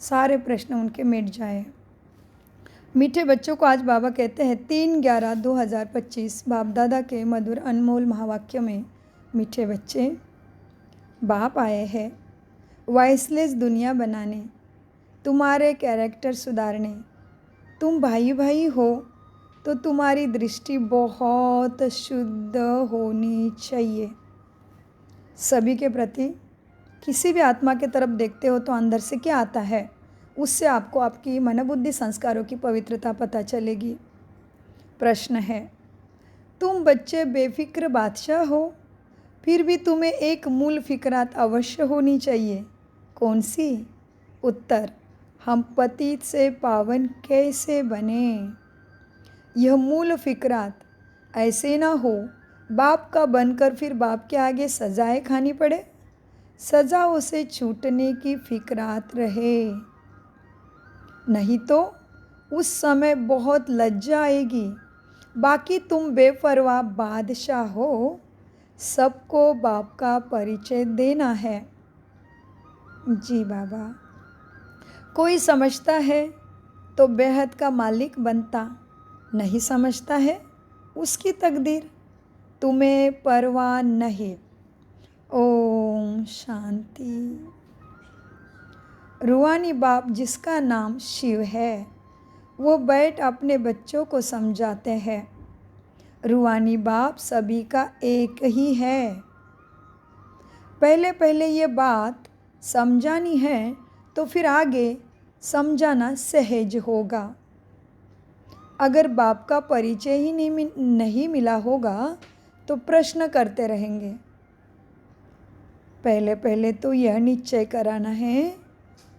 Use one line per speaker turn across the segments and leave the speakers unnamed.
सारे प्रश्न उनके मिट जाए। मीठे बच्चों को आज बाबा कहते हैं 3/11/2025 बाप दादा के मधुर अनमोल महावाक्य में, मीठे बच्चे, बाप आए हैं वॉइसलेस दुनिया बनाने, तुम्हारे कैरेक्टर सुधारने। तुम भाई भाई हो तो तुम्हारी दृष्टि बहुत शुद्ध होनी चाहिए। सभी के प्रति किसी भी आत्मा के तरफ देखते हो तो अंदर से क्या आता है, उससे आपको आपकी मनोबुद्धि संस्कारों की पवित्रता पता चलेगी। प्रश्न है, तुम बच्चे बेफिक्र बादशाह हो, फिर भी तुम्हें एक मूल फिक्रात अवश्य होनी चाहिए। कौन सी? उत्तर, हम पतित से पावन कैसे बने। यह मूल फिक्रात ऐसे ना हो बाप का बनकर फिर बाप के आगे सजाएं खानी पड़े। सजाओं से छूटने की फिक्रात रहे, नहीं तो उस समय बहुत लज्जा आएगी। बाकी तुम बेपरवाह बादशाह हो, सबको बाप का परिचय देना है। जी बाबा, कोई समझता है तो बेहद का मालिक बनता, नहीं समझता है उसकी तकदीर, तुम्हें परवाह नहीं। ओम शांति। रूहानी बाप जिसका नाम शिव है, वो बैठ अपने बच्चों को समझाते हैं। रूहानी बाप सभी का एक ही है। पहले पहले ये बात समझानी है तो फिर आगे समझाना सहज होगा। अगर बाप का परिचय ही नहीं मिला होगा तो प्रश्न करते रहेंगे। पहले पहले तो यह निश्चय कराना है,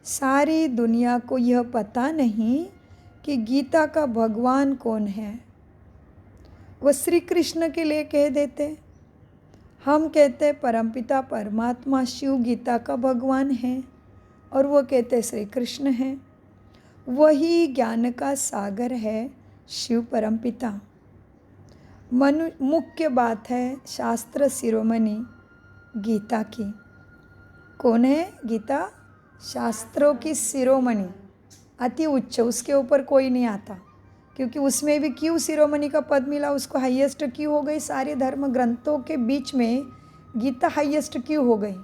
सारी दुनिया को यह पता नहीं कि गीता का भगवान कौन है। वह श्री कृष्ण के लिए कह देते, हम कहते परमपिता परमात्मा शिव गीता का भगवान है, और वो कहते श्री कृष्ण है। वही ज्ञान का सागर है शिव परमपिता। मुख्य बात है शास्त्र शिरोमणि गीता की। कौन है गीता? शास्त्रों की शिरोमणि, अति उच्च, उसके ऊपर कोई नहीं आता। क्योंकि उसमें भी क्यों शिरोमणि का पद मिला, उसको हाईएस्ट क्यों हो गई? सारे धर्म ग्रंथों के बीच में गीता हाईएस्ट क्यों हो गई?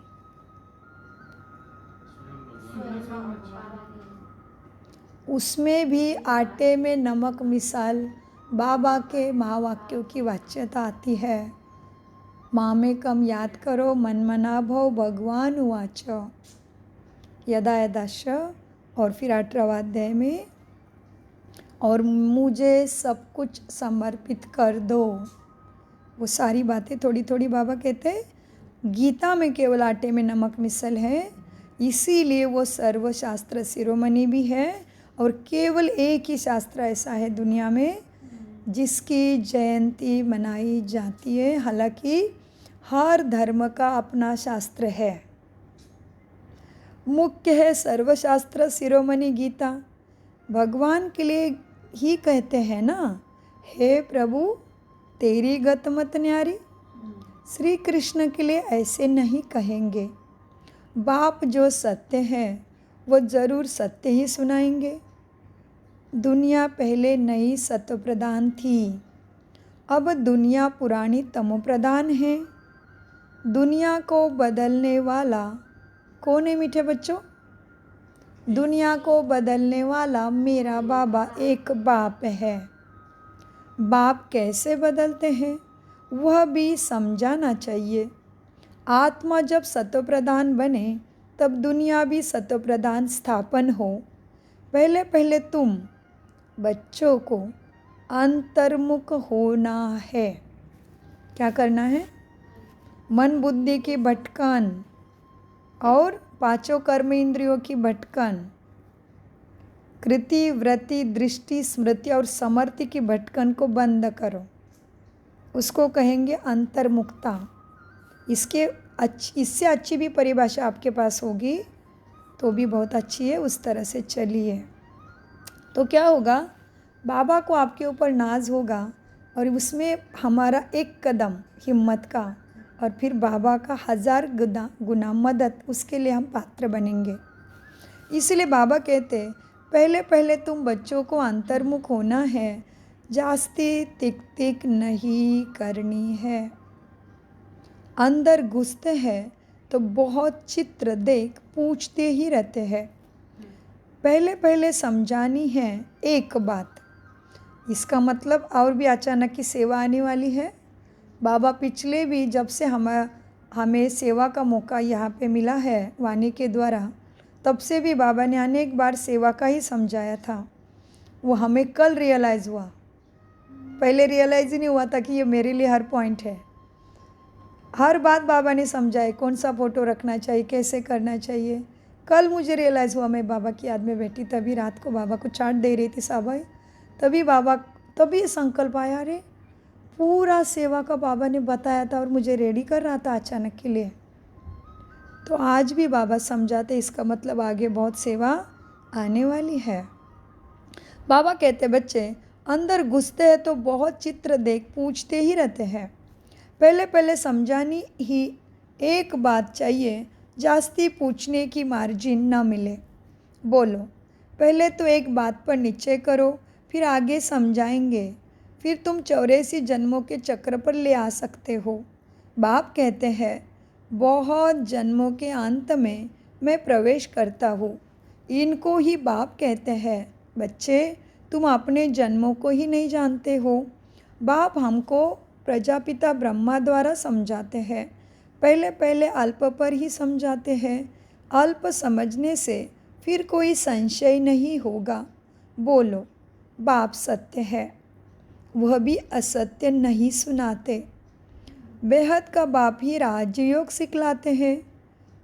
उसमें भी आटे में नमक मिसाल बाबा के महावाक्यों की वाच्यता आती है। मामेकम याद करो मन मना भव भगवान उवाच, यदा यदाश, और फिर 18वां अध्याय में, और मुझे सब कुछ समर्पित कर दो। वो सारी बातें थोड़ी थोड़ी बाबा कहते हैं गीता में केवल आटे में नमक मिसल है, इसीलिए वो सर्वशास्त्र शिरोमणि भी है। और केवल एक ही शास्त्र ऐसा है दुनिया में जिसकी जयंती मनाई जाती है। हालांकि हर धर्म का अपना शास्त्र है। मुख्य है सर्वशास्त्र शिरोमणि गीता। भगवान के लिए ही कहते हैं ना, हे प्रभु तेरी गत मत न्यारी। श्री कृष्ण के लिए ऐसे नहीं कहेंगे। बाप जो सत्य है वो ज़रूर सत्य ही सुनाएंगे। दुनिया पहले नई सत्व प्रधान थी, अब दुनिया पुरानी तमो प्रधान है। दुनिया को बदलने वाला कौन है मीठे बच्चों? दुनिया को बदलने वाला मेरा बाबा एक बाप है। बाप कैसे बदलते हैं वह भी समझाना चाहिए। आत्मा जब सत्व प्रधान बने तब दुनिया भी सत्व प्रधान स्थापन हो। पहले पहले तुम बच्चों को अंतर्मुख होना है। क्या करना है? मन बुद्धि की भटकन और पांचों कर्म इंद्रियों की भटकन, कृति वृत्ति दृष्टि स्मृति और समर्थि की भटकन को बंद करो। उसको कहेंगे अंतर्मुक्ता। इससे अच्छी भी परिभाषा आपके पास होगी तो भी बहुत अच्छी है, उस तरह से चलिए। तो क्या होगा, बाबा को आपके ऊपर नाज होगा और उसमें हमारा एक कदम हिम्मत का और फिर बाबा का 1000 गुना मदद, उसके लिए हम पात्र बनेंगे। इसलिए बाबा कहते पहले पहले तुम बच्चों को अंतर्मुख होना है, जास्ती तिक तिक नहीं करनी है। अंदर घुसते हैं तो बहुत चित्र देख पूछते ही रहते हैं। पहले पहले समझानी है एक बात। इसका मतलब और भी अचानक की सेवा आने वाली है। बाबा पिछले भी जब से हमें सेवा का मौका यहाँ पे मिला है वाणी के द्वारा, तब से भी बाबा ने अनेक बार सेवा का ही समझाया था। वो हमें कल रियलाइज़ हुआ, पहले रियलाइज़ ही नहीं हुआ था कि ये मेरे लिए हर पॉइंट है। हर बात बाबा ने समझाए, कौन सा फ़ोटो रखना चाहिए, कैसे करना चाहिए। कल मुझे रियलाइज़ हुआ, मैं बाबा की याद में बैठी, तभी रात को बाबा को चाट दे रही थी साबाई, तभी संकल्प आया, अरे पूरा सेवा का बाबा ने बताया था और मुझे रेडी कर रहा था अचानक के लिए। तो आज भी बाबा समझाते, इसका मतलब आगे बहुत सेवा आने वाली है। बाबा कहते बच्चे अंदर घुसते हैं तो बहुत चित्र देख पूछते ही रहते हैं। पहले पहले समझानी ही एक बात चाहिए, जास्ती पूछने की मार्जिन ना मिले। बोलो, पहले तो एक बात पर निश्चय करो, फिर आगे समझाएंगे, फिर तुम 84 जन्मों के चक्र पर ले आ सकते हो। बाप कहते हैं बहुत जन्मों के अंत में मैं प्रवेश करता हूँ। इनको ही बाप कहते हैं बच्चे तुम अपने जन्मों को ही नहीं जानते हो। बाप हमको प्रजापिता ब्रह्मा द्वारा समझाते हैं। पहले पहले अल्प पर ही समझाते हैं। अल्प समझने से फिर कोई संशय नहीं होगा। बोलो, बाप सत्य है, वह भी असत्य नहीं सुनाते। बेहद का बाप ही राजयोग सिखलाते हैं।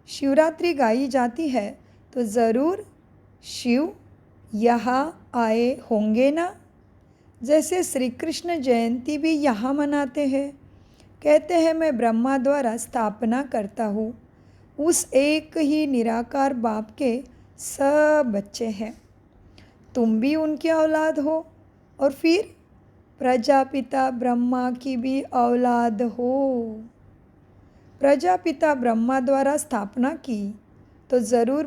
शिवरात्रि गाई जाती है तो ज़रूर शिव यहाँ आए होंगे ना। जैसे श्री कृष्ण जयंती भी यहाँ मनाते हैं। कहते हैं मैं ब्रह्मा द्वारा स्थापना करता हूँ। उस एक ही निराकार बाप के सब बच्चे हैं। तुम भी उनकी औलाद हो और फिर प्रजापिता ब्रह्मा की भी औलाद हो। प्रजापिता ब्रह्मा द्वारा स्थापना की तो ज़रूर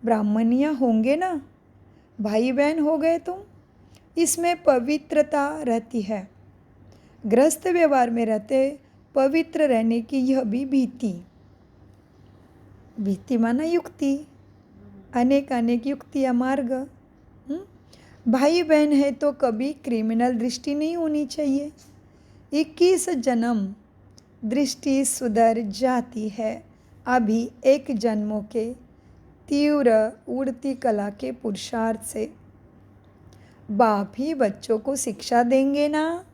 ब्राह्मणियाँ होंगे ना। भाई बहन हो गए तुम, इसमें पवित्रता रहती है। गृहस्थ व्यवहार में रहते पवित्र रहने की यह भी भीति माना युक्ति, अनेक युक्ति या मार्ग। भाई बहन है तो कभी क्रिमिनल दृष्टि नहीं होनी चाहिए। 21 जन्म दृष्टि सुधर जाती है अभी एक जन्मों के तीव्र उड़ती कला के पुरुषार्थ से। बाप ही बच्चों को शिक्षा देंगे ना।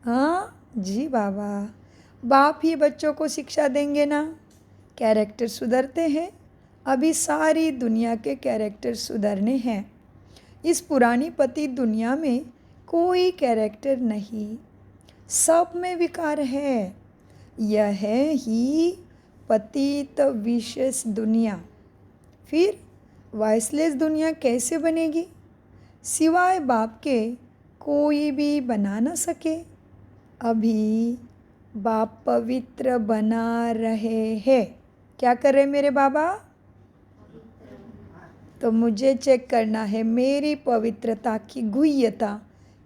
हाँ जी बाबा, बाप ही बच्चों को शिक्षा देंगे ना। कैरेक्टर सुधरते हैं, अभी सारी दुनिया के कैरेक्टर सुधरने हैं। इस पुरानी पति दुनिया में कोई कैरेक्टर नहीं, सब में विकार है। यह है ही पतित विशेष दुनिया। फिर वॉइसलेस दुनिया कैसे बनेगी? सिवाय बाप के कोई भी बना न सके। अभी बाप पवित्र बना रहे हैं। क्या कर रहे मेरे बाबा? तो मुझे चेक करना है मेरी पवित्रता की गुह्यता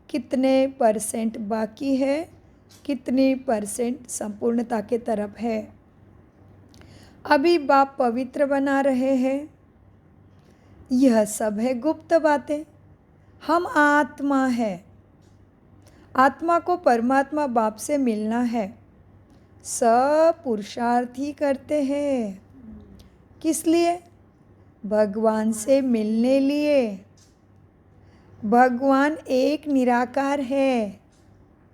कितने % बाकी है, कितनी % संपूर्णता के तरफ है। अभी बाप पवित्र बना रहे हैं। यह सब है गुप्त बातें। हम आत्मा है, आत्मा को परमात्मा बाप से मिलना है। सब पुरुषार्थ ही करते हैं। किस लिए? भगवान से मिलने लिए। भगवान एक निराकार है,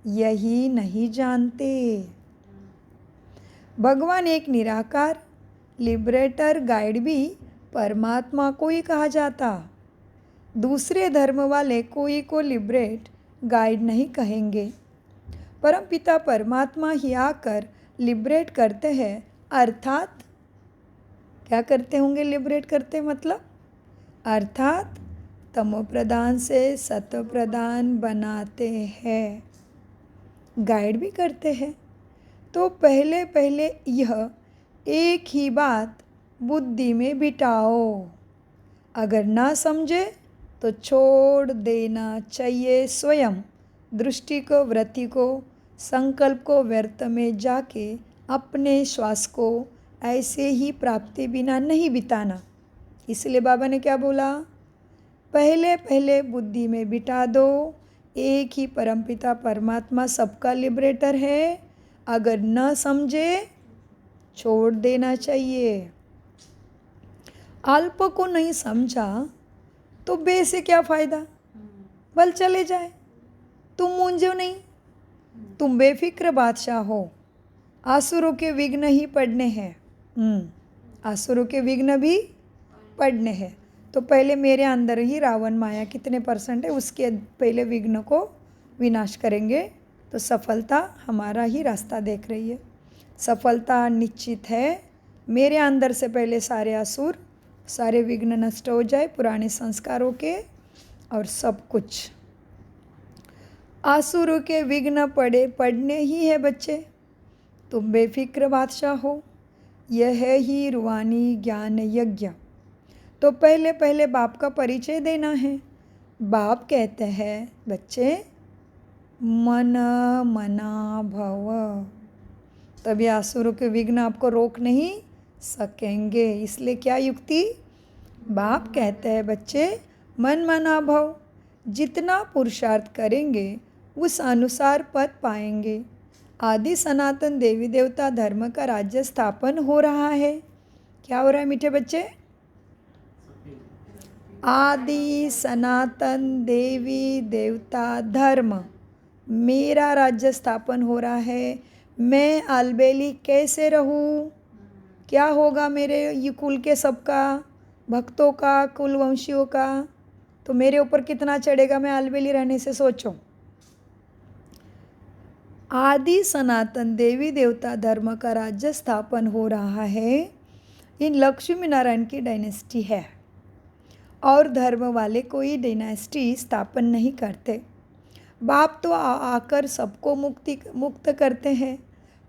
यही नहीं जानते। भगवान एक निराकार लिबरेटर गाइड भी परमात्मा को ही कहा जाता। दूसरे धर्म वाले कोई को लिबरेट गाइड नहीं कहेंगे। परमपिता परमात्मा ही आकर लिबरेट करते हैं। अर्थात क्या करते होंगे? लिबरेट करते मतलब अर्थात तमो प्रधान से सत्व प्रधान बनाते हैं, गाइड भी करते हैं। तो पहले पहले यह एक ही बात बुद्धि में बिठाओ। अगर ना समझे तो छोड़ देना चाहिए स्वयं। दृष्टि को, वृत्ति को, संकल्प को व्यर्थ में जाके अपने श्वास को ऐसे ही प्राप्ति बिना नहीं बिताना। इसलिए बाबा ने क्या बोला, पहले पहले बुद्धि में बिठा दो, एक ही परमपिता परमात्मा सबका लिबरेटर है। अगर न समझे छोड़ देना चाहिए। अल्प को नहीं समझा तो बे से क्या फ़ायदा, बल चले जाए। तुम मूंझो नहीं, तुम बेफिक्र बादशाह हो। आसुरों के विघ्न ही पड़ने हैं। आसुरों के विघ्न भी पड़ने हैं। तो पहले मेरे अंदर ही रावण माया कितने % है, उसके पहले विघ्न को विनाश करेंगे तो सफलता हमारा ही रास्ता देख रही है। सफलता निश्चित है। मेरे अंदर से पहले सारे असुर, सारे विघ्न नष्ट हो जाए, पुराने संस्कारों के और सब कुछ। आसुरों के विघ्न पड़ने ही है बच्चे। तुम बेफिक्र बादशाह हो। यह है ही रूहानी ज्ञान यज्ञ। तो पहले पहले बाप का परिचय देना है। बाप कहते हैं बच्चे मन मना भव, तभी आसुरों के विघ्न आपको रोक नहीं सकेंगे। इसलिए क्या युक्ति, बाप कहते हैं बच्चे मन मना भव। जितना पुरुषार्थ करेंगे उस अनुसार पद पाएंगे। आदि सनातन देवी देवता धर्म का राज्य स्थापन हो रहा है। क्या हो रहा है मीठे बच्चे? आदि सनातन देवी देवता धर्म, मेरा राज्य स्थापन हो रहा है। मैं अलबेली कैसे रहूं? क्या होगा मेरे ये कुल के सबका, भक्तों का, कुलवंशियों का? तो मेरे ऊपर कितना चढ़ेगा मैं अलबेली रहने से? सोचो। आदि सनातन देवी देवता धर्म का राज्य स्थापन हो रहा है। इन लक्ष्मी नारायण की डायनेस्टी है और धर्म वाले कोई डायनेस्टी स्थापन नहीं करते। बाप तो आकर सबको मुक्त करते हैं,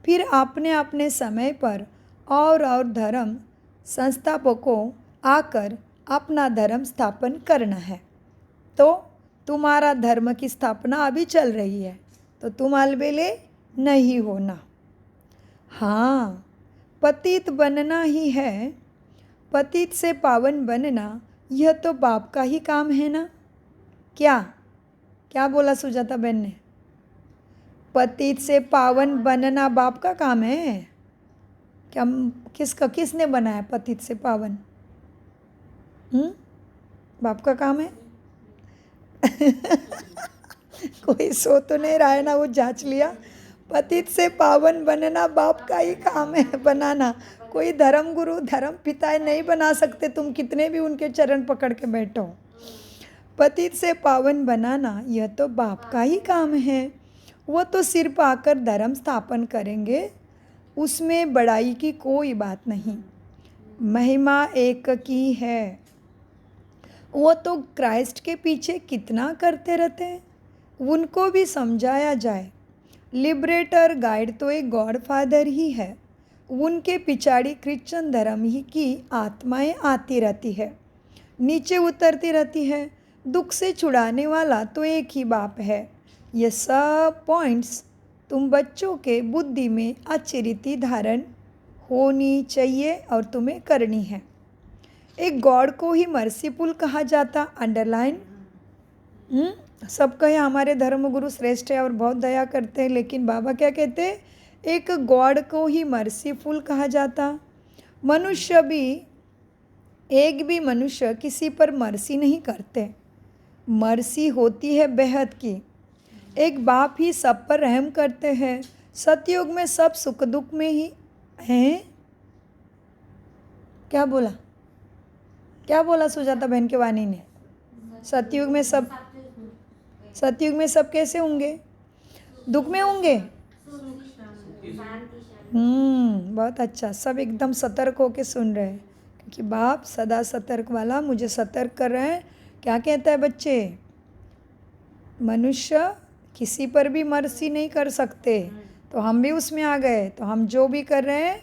फिर अपने अपने समय पर और धर्म संस्थापकों आकर अपना धर्म स्थापन करना है। तो तुम्हारा धर्म की स्थापना अभी चल रही है तो तुम अलबेले नहीं होना। हाँ, पतित बनना ही है। पतित से पावन बनना यह तो बाप का ही काम है ना। क्या क्या बोला सुजाता बहन ने? पतित से पावन बनना बाप का काम है। क्या किसने बनाया पतित से पावन? बाप का काम है। कोई सो तो नहीं रहा है ना, वो जांच लिया। पतित से पावन बनना बाप का ही काम है बनाना। कोई धर्म गुरु, धर्म पिता नहीं बना सकते तुम, कितने भी उनके चरण पकड़ के बैठो। पतित से पावन बनाना यह तो बाप का ही काम है। वो तो सिर पर आकर धर्म स्थापन करेंगे, उसमें बड़ाई की कोई बात नहीं। महिमा एक की है। वो तो क्राइस्ट के पीछे कितना करते रहते हैं, उनको भी समझाया जाए। लिबरेटर गाइड तो एक गॉड फादर ही है, उनके पिछाड़ी क्रिश्चियन धर्म ही की आत्माएं आती रहती है, नीचे उतरती रहती है। दुख से छुड़ाने वाला तो एक ही बाप है। ये सब पॉइंट्स तुम बच्चों के बुद्धि में अच्छी रीति धारण होनी चाहिए और तुम्हें करनी है। एक गॉड को ही मर्सीफुल कहा जाता, अंडरलाइन। सब कहे हमारे धर्मगुरु श्रेष्ठ है और बहुत दया करते हैं, लेकिन बाबा क्या कहते हैं? एक गॉड को ही मर्सीफुल कहा जाता। मनुष्य भी, एक भी मनुष्य किसी पर मर्सी नहीं करते। मर्सी होती है बेहद की। एक बाप ही सब पर रहम करते हैं। सतयुग में सब सुख दुख में ही हैं। क्या बोला? क्या बोला सुजाता बहन के वाणी ने? सतयुग में सब कैसे होंगे? दुख में होंगे। बहुत अच्छा, सब एकदम सतर्क होके सुन रहे हैं, क्योंकि बाप सदा सतर्क वाला मुझे सतर्क कर रहे हैं। क्या कहता है बच्चे? मनुष्य किसी पर भी मर्सी नहीं कर सकते, तो हम भी उसमें आ गए। तो हम जो भी कर रहे हैं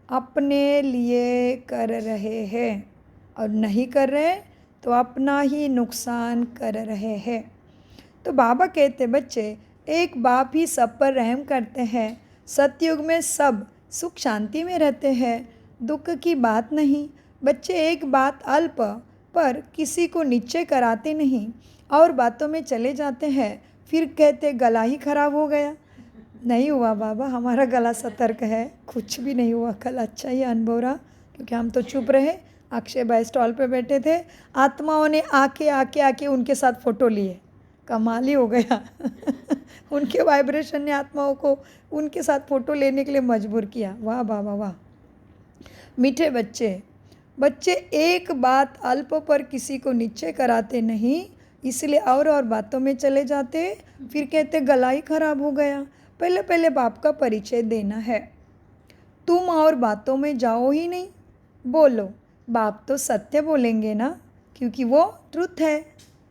अपने लिए कर रहे हैं और नहीं कर रहे तो अपना ही नुकसान कर रहे हैं। तो बाबा कहते बच्चे, एक बाप ही सब पर रहम करते हैं। सतयुग में सब सुख शांति में रहते हैं, दुख की बात नहीं। बच्चे एक बात अल्प पर किसी को नीचे कराते नहीं और बातों में चले जाते हैं, फिर कहते गला ही खराब हो गया। नहीं हुआ बाबा, हमारा गला सतर्क है, कुछ भी नहीं हुआ। कल अच्छा ही अनुभव रहा क्योंकि हम तो चुप रहे। अक्षय भाई स्टॉल पे बैठे थे, आत्माओं ने आके आके आके उनके साथ फ़ोटो लिए। कमाल ही हो गया उनके वाइब्रेशन ने आत्माओं को उनके साथ फ़ोटो लेने के लिए मजबूर किया। वाह वाह वाह वाह। मीठे बच्चे, बच्चे एक बात अल्प पर किसी को नीचे कराते नहीं, इसलिए और बातों में चले जाते, फिर कहते गला ही खराब हो गया। पहले पहले बाप का परिचय देना है। तुम और बातों में जाओ ही नहीं, बोलो। बाप तो सत्य बोलेंगे ना, क्योंकि वो ट्रुथ है,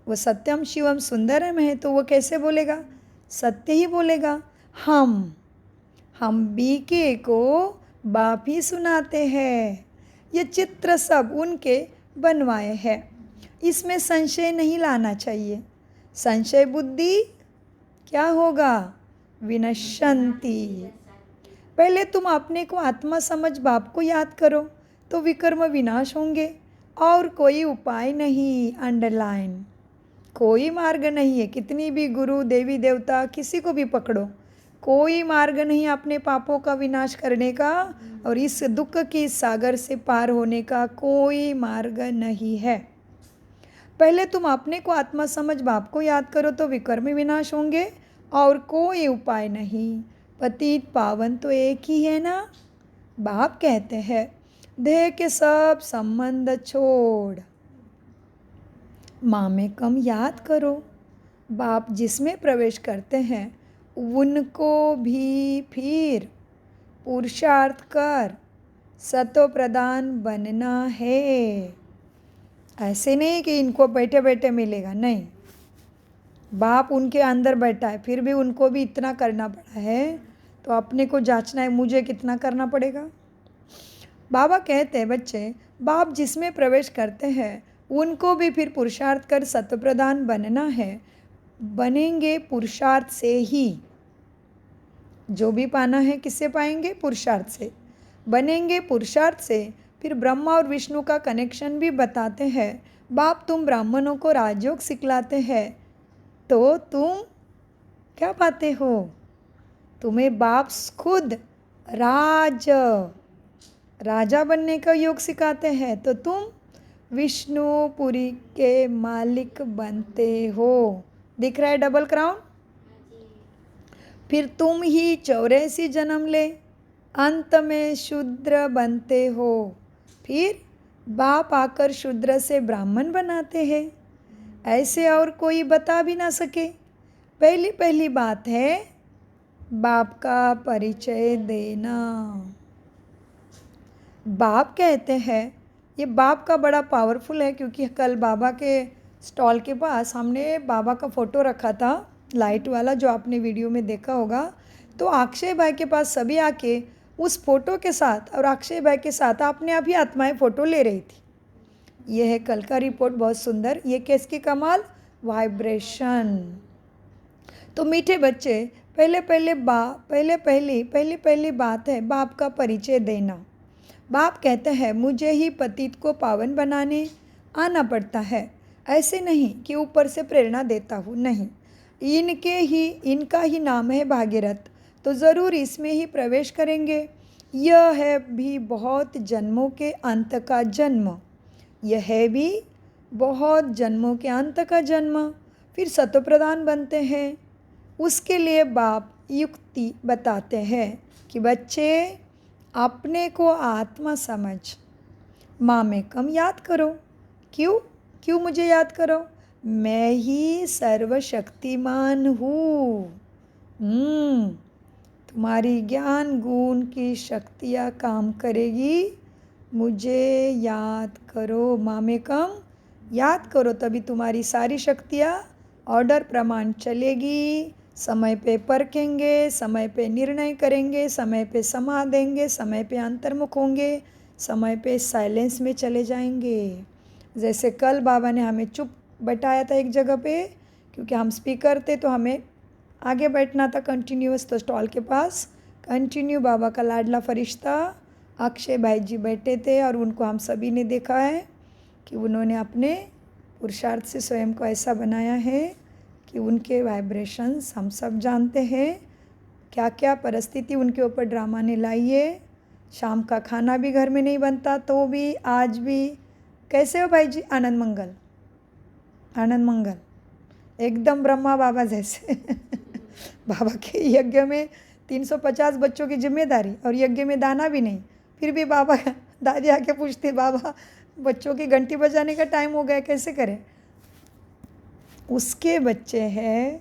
वो सत्यम शिवम सुंदरम है, तो वो कैसे बोलेगा? सत्य ही बोलेगा। हम बीके को बाप ही सुनाते हैं। ये चित्र सब उनके बनवाए हैं, इसमें संशय नहीं लाना चाहिए। संशय बुद्धि क्या होगा? विनश्यन्ति। पहले तुम अपने को आत्मा समझ बाप को याद करो तो विकर्म विनाश होंगे, और कोई उपाय नहीं। अंडरलाइन, कोई मार्ग नहीं है। कितनी भी गुरु देवी देवता किसी को भी पकड़ो, कोई मार्ग नहीं अपने पापों का विनाश करने का और इस दुख की सागर से पार होने का कोई मार्ग नहीं है। पहले तुम अपने को आत्मा समझ बाप को याद करो तो विकर्म विनाश होंगे, और कोई उपाय नहीं। पतित पावन तो एक ही है ना। बाप कहते हैं देह के सब संबंध छोड़ माँ में कम याद करो। बाप जिसमें प्रवेश करते हैं उनको भी फिर पुरुषार्थ कर सतो प्रदान बनना है। ऐसे नहीं कि इनको बैठे बैठे मिलेगा, नहीं। बाप उनके अंदर बैठा है, फिर भी उनको भी इतना करना पड़ा है, तो अपने को जांचना है मुझे कितना करना पड़ेगा। बाबा कहते हैं बच्चे, बाप जिसमें प्रवेश करते हैं उनको भी फिर पुरुषार्थ कर सत्प्रधान बनना है। बनेंगे पुरुषार्थ से ही। जो भी पाना है किससे पाएंगे? पुरुषार्थ से। बनेंगे पुरुषार्थ से। फिर ब्रह्मा और विष्णु का कनेक्शन भी बताते हैं। बाप तुम ब्राह्मणों को राजयोग सिखलाते हैं, तो तुम क्या पाते हो? तुम्हें बाप खुद राजा बनने का योग सिखाते हैं, तो तुम विष्णुपुरी के मालिक बनते हो। दिख रहा है डबल क्राउन? फिर तुम ही 84 जन्म ले, अंत में शूद्र बनते हो। फिर बाप आकर शूद्र से ब्राह्मण बनाते हैं। ऐसे और कोई बता भी ना सके। पहली बात है बाप का परिचय देना। बाप कहते हैं, ये बाप का बड़ा पावरफुल है, क्योंकि कल बाबा के स्टॉल के पास हमने बाबा का फ़ोटो रखा था, लाइट वाला, जो आपने वीडियो में देखा होगा। तो अक्षय भाई के पास सभी आके उस फ़ोटो के साथ और अक्षय भाई के साथ अपने आप ही आत्माएं फ़ोटो ले रही थी। ये है कल का रिपोर्ट, बहुत सुंदर। ये किसकी कमाल? वाइब्रेशन। तो मीठे बच्चे, पहली बात है बाप का परिचय देना। बाप कहते हैं मुझे ही पतित को पावन बनाने आना पड़ता है। ऐसे नहीं कि ऊपर से प्रेरणा देता हूँ, नहीं। इनका ही नाम है भागीरथ, तो ज़रूर इसमें ही प्रवेश करेंगे। यह है भी बहुत जन्मों के अंत का जन्म, यह है भी बहुत जन्मों के अंत का जन्म। फिर सतप्रधान बनते हैं। उसके लिए बाप युक्ति बताते हैं कि बच्चे अपने को आत्मा समझ माँ में कम याद करो। क्यों मुझे याद करो? मैं ही सर्वशक्तिमान हूँ। तुम्हारी ज्ञान गुण की शक्तियाँ काम करेगी। मुझे याद करो, माँ में कम याद करो, तभी तुम्हारी सारी शक्तियाँ ऑर्डर प्रमाण चलेगी, समय पे परखेंगे, समय पे निर्णय करेंगे, समय पे समा देंगे, समय पे अंतर्मुख होंगे, समय पे साइलेंस में चले जाएंगे। जैसे कल बाबा ने हमें चुप बैठाया था एक जगह पे, क्योंकि हम स्पीकर थे तो हमें आगे बैठना था कंटिन्यूअस, तो स्टॉल के पास कंटिन्यू बाबा का लाडला फरिश्ता अक्षय भाई जी बैठे थे, और उनको हम सभी ने देखा है कि उन्होंने अपने पुरुषार्थ से स्वयं को ऐसा बनाया है कि उनके वाइब्रेशंस हम सब जानते हैं। क्या क्या परिस्थिति उनके ऊपर ड्रामा ने लाई है। शाम का खाना भी घर में नहीं बनता तो भी आज भी, कैसे हो भाई जी? आनंद मंगल, आनंद मंगल, एकदम ब्रह्मा बाबा जैसे। बाबा के यज्ञ में 350 बच्चों की जिम्मेदारी, और यज्ञ में दाना भी नहीं, फिर भी बाबा दादी आके पूछती, बाबा बच्चों की घंटी बजाने का टाइम हो गया, कैसे करें? उसके बच्चे हैं,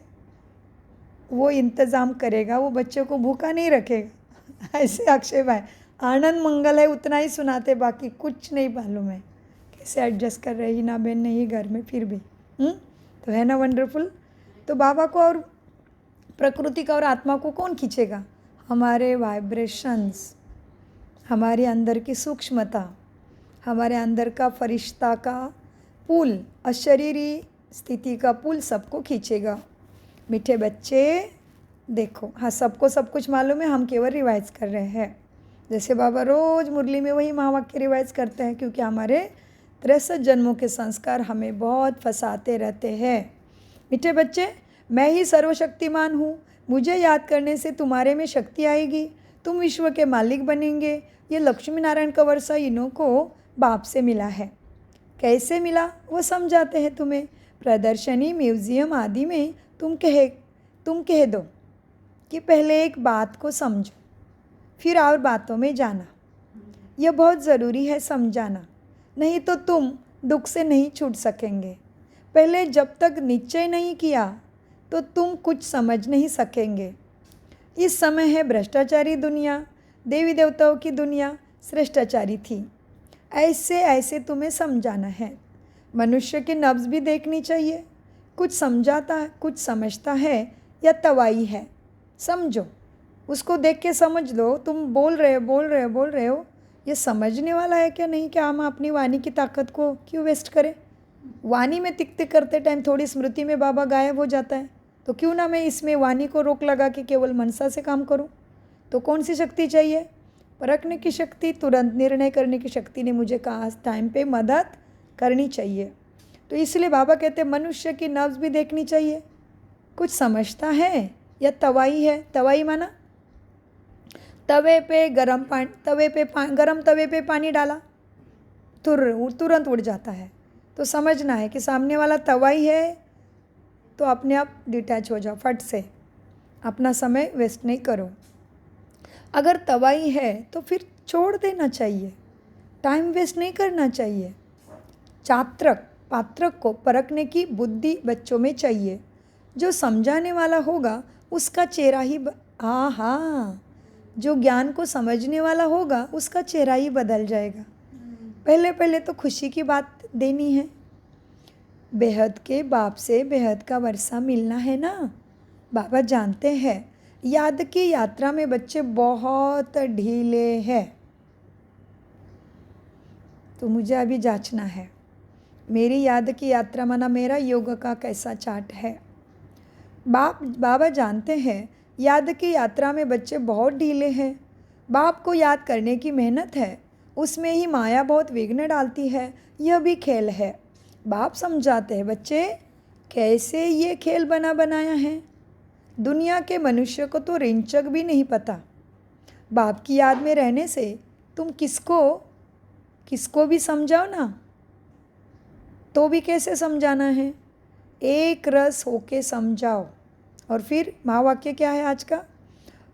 वो इंतज़ाम करेगा, वो बच्चे को भूखा नहीं रखेगा। ऐसे अक्षय भाई आनंद मंगल है उतना ही सुनाते, बाकी कुछ नहीं मालूम है कैसे एडजस्ट कर रही ना बहन नहीं घर में, फिर भी तो है ना वंडरफुल। तो बाबा को और प्रकृति का और आत्मा को कौन खींचेगा? हमारे वाइब्रेशंस, हमारे अंदर की सूक्ष्मता, हमारे अंदर का फरिश्ता का पुल, अशरीरी स्थिति का पुल सबको खींचेगा। मीठे बच्चे देखो, हाँ सबको सब कुछ मालूम है, हम केवल रिवाइज कर रहे हैं। जैसे बाबा रोज़ मुरली में वही महावाक्य रिवाइज करते हैं, क्योंकि हमारे 63 जन्मों के संस्कार हमें बहुत फंसाते रहते हैं। मीठे बच्चे, मैं ही सर्वशक्तिमान हूँ, मुझे याद करने से तुम्हारे में शक्ति आएगी, तुम विश्व के मालिक बनेंगे। ये लक्ष्मी नारायण का वर्षा इन्हों को बाप से मिला है। कैसे मिला वो समझाते हैं तुम्हें। प्रदर्शनी, म्यूज़ियम आदि में तुम कह दो कि पहले एक बात को समझो, फिर और बातों में जाना। यह बहुत ज़रूरी है समझाना, नहीं तो तुम दुख से नहीं छूट सकेंगे। पहले जब तक निश्चय नहीं किया तो तुम कुछ समझ नहीं सकेंगे। इस समय है भ्रष्टाचारी दुनिया, देवी देवताओं की दुनिया श्रेष्ठाचारी थी। ऐसे ऐसे तुम्हें समझाना है। मनुष्य की नब्ज़ भी देखनी चाहिए, कुछ समझाता है, कुछ समझता है या तवाई है। समझो, उसको देख के समझ लो। तुम बोल रहे हो, ये समझने वाला है क्या नहीं? क्या हम अपनी वाणी की ताकत को क्यों वेस्ट करें? वाणी में तिक तिक करते टाइम थोड़ी स्मृति में बाबा गायब हो जाता है, तो क्यों ना मैं इसमें वाणी को रोक लगा के केवल मनसा से काम करूं? तो कौन सी शक्ति चाहिए? परखने की शक्ति, तुरंत निर्णय करने की शक्ति ने मुझे कहा टाइम पे मदद करनी चाहिए। तो इसलिए बाबा कहते हैं मनुष्य की नब्ज़ भी देखनी चाहिए, कुछ समझता है या तवाई है। तवाई माना गरम तवे पे पानी डाला, तुरंत उड़ जाता है। तो समझना है कि सामने वाला तवाई है, तो अपने आप डिटैच हो जाओ फट से, अपना समय वेस्ट नहीं करो। अगर तवाई है तो फिर छोड़ देना चाहिए, टाइम वेस्ट नहीं करना चाहिए। पात्रक को परखने की बुद्धि बच्चों में चाहिए। जो समझाने वाला होगा उसका चेहरा ही हाँ, जो ज्ञान को समझने वाला होगा उसका चेहरा ही बदल जाएगा। पहले तो खुशी की बात देनी है। बेहद के बाप से बेहद का वर्षा मिलना है ना। बाबा जानते हैं याद की यात्रा में बच्चे बहुत ढीले हैं, तो मुझे अभी जांचना है मेरी याद की यात्रा माना मेरा योग का कैसा चार्ट है। बाबा जानते हैं याद की यात्रा में बच्चे बहुत ढीले हैं। बाप को याद करने की मेहनत है, उसमें ही माया बहुत विघ्न डालती है। यह भी खेल है। बाप समझाते हैं बच्चे कैसे ये खेल बनाया है। दुनिया के मनुष्य को तो रिंचक भी नहीं पता। बाप की याद में रहने से तुम किसको भी समझाओ ना, तो भी कैसे समझाना है? एक रस होके समझाओ। और फिर महावाक्य क्या है आज का?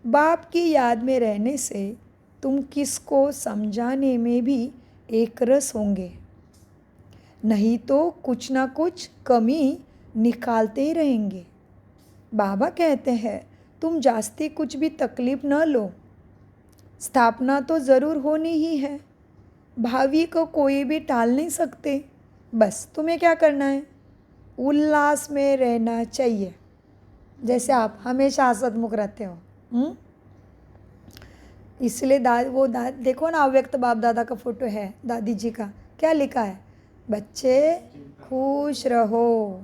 बाप की याद में रहने से तुम किसको समझाने में भी एक रस होंगे, नहीं तो कुछ ना कुछ कमी निकालते ही रहेंगे। बाबा कहते हैं तुम जास्ती कुछ भी तकलीफ न लो, स्थापना तो ज़रूर होनी ही है। भावी को कोई भी टाल नहीं सकते। बस तुम्हें क्या करना है? उल्लास में रहना चाहिए। जैसे आप हमेशा हसतमुख रहते हो। इसलिए देखो ना, अव्यक्त बाप दादा का फोटो है दादी जी का, क्या लिखा है? बच्चे खुश रहो,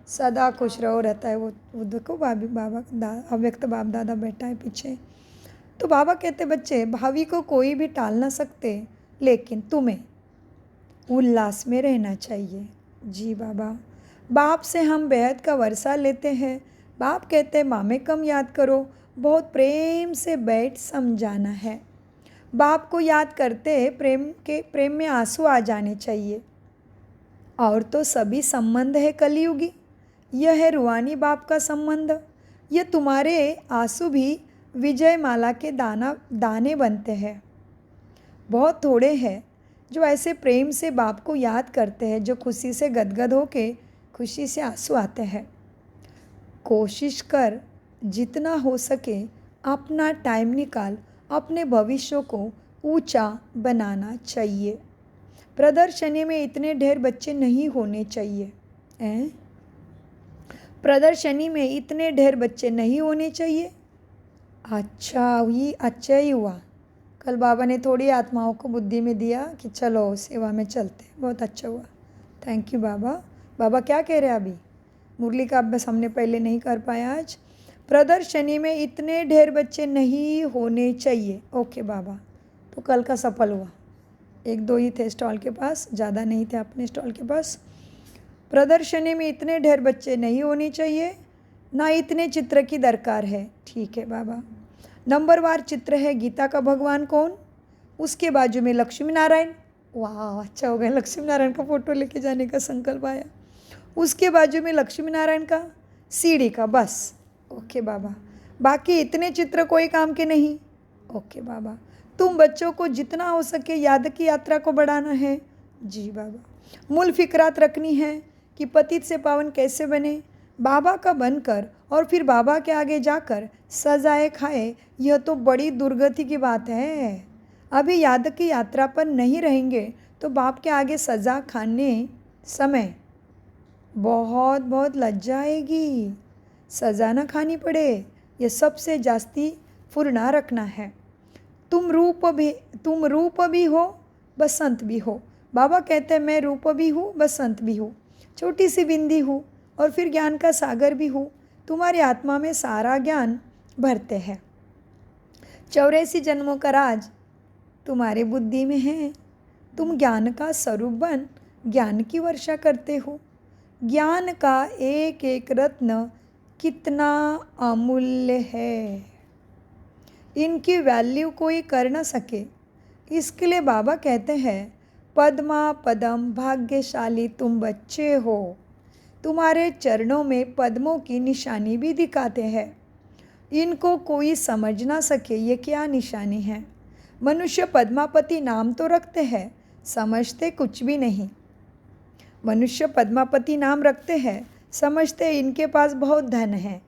सदा खुश रहो रहता है। वो देखो बाबा अव्यक्त बाप दादा बैठा है पीछे। तो बाबा कहते बच्चे भावी को कोई भी टाल ना सकते, लेकिन तुम्हें उल्लास में रहना चाहिए। जी बाबा, बाप से हम बेहद का वर्षा लेते हैं। बाप कहते माँ में कम याद करो, बहुत प्रेम से बैठ समझाना है। बाप को याद करते प्रेम में आंसू आ जाने चाहिए। और तो सभी संबंध है कलयुगी, यह है रूहानी बाप का संबंध। यह तुम्हारे आंसू भी विजय माला के दाने बनते हैं। बहुत थोड़े हैं जो ऐसे प्रेम से बाप को याद करते हैं, जो खुशी से गदगद होके खुशी से आंसू आते हैं। कोशिश कर जितना हो सके अपना टाइम निकाल अपने भविष्य को ऊंचा बनाना चाहिए। प्रदर्शनी में इतने ढेर बच्चे नहीं होने चाहिए। प्रदर्शनी में इतने ढेर बच्चे नहीं होने चाहिए। अच्छा ही हुआ, कल बाबा ने थोड़ी आत्माओं को बुद्धि में दिया कि चलो सेवा में चलते। बहुत अच्छा हुआ, थैंक यू बाबा। बाबा क्या कह रहे हैं अभी? मुरली का अभ्यास हमने पहले नहीं कर पाया आज। प्रदर्शनी में इतने ढेर बच्चे नहीं होने चाहिए। ओके बाबा, तो कल का सफल हुआ। 1-2 ही थे स्टॉल के पास, ज़्यादा नहीं थे अपने स्टॉल के पास। प्रदर्शनी में इतने ढेर बच्चे नहीं होने चाहिए, ना इतने चित्र की दरकार है। ठीक है बाबा। नंबरवार चित्र है गीता का भगवान कौन, उसके बाजू में लक्ष्मी नारायण। वाह, अच्छा हो गया, लक्ष्मी नारायण का फोटो लेके जाने का संकल्प आया। उसके बाजू में लक्ष्मी नारायण का सीढ़ी का, बस। ओके बाबा, बाकी इतने चित्र कोई काम के नहीं। ओके बाबा, तुम बच्चों को जितना हो सके याद की यात्रा को बढ़ाना है। जी बाबा, मूल फिक्रात रखनी है कि पतित से पावन कैसे बने, बाबा का बनकर और फिर बाबा के आगे जाकर सजाए खाए। यह तो बड़ी दुर्गति की बात है। अभी याद की यात्रा पर नहीं रहेंगे तो बाप के आगे सजा खाने समय बहुत बहुत लज्जा आएगी। सजा ना खानी पड़े, यह सबसे जास्ती फुरना रखना है। तुम रूप भी हो, बसंत भी हो। बाबा कहते हैं मैं रूप भी हूँ, बसंत भी हूँ, छोटी सी बिंदी हूँ और फिर ज्ञान का सागर भी हूँ। तुम्हारी आत्मा में सारा ज्ञान भरते हैं। 84 जन्मों का राज तुम्हारे बुद्धि में है। तुम ज्ञान का स्वरूप बन ज्ञान की वर्षा करते हो। ज्ञान का एक एक रत्न कितना अमूल्य है, इनकी वैल्यू कोई कर न सके। इसके लिए बाबा कहते हैं पद्मा पदम भाग्यशाली तुम बच्चे हो। तुम्हारे चरणों में पद्मों की निशानी भी दिखाते हैं। इनको कोई समझ ना सके ये क्या निशानी है। मनुष्य पद्मापति नाम तो रखते हैं, समझते कुछ भी नहीं। मनुष्य पद्मापति नाम रखते हैं, समझते इनके पास बहुत धन है।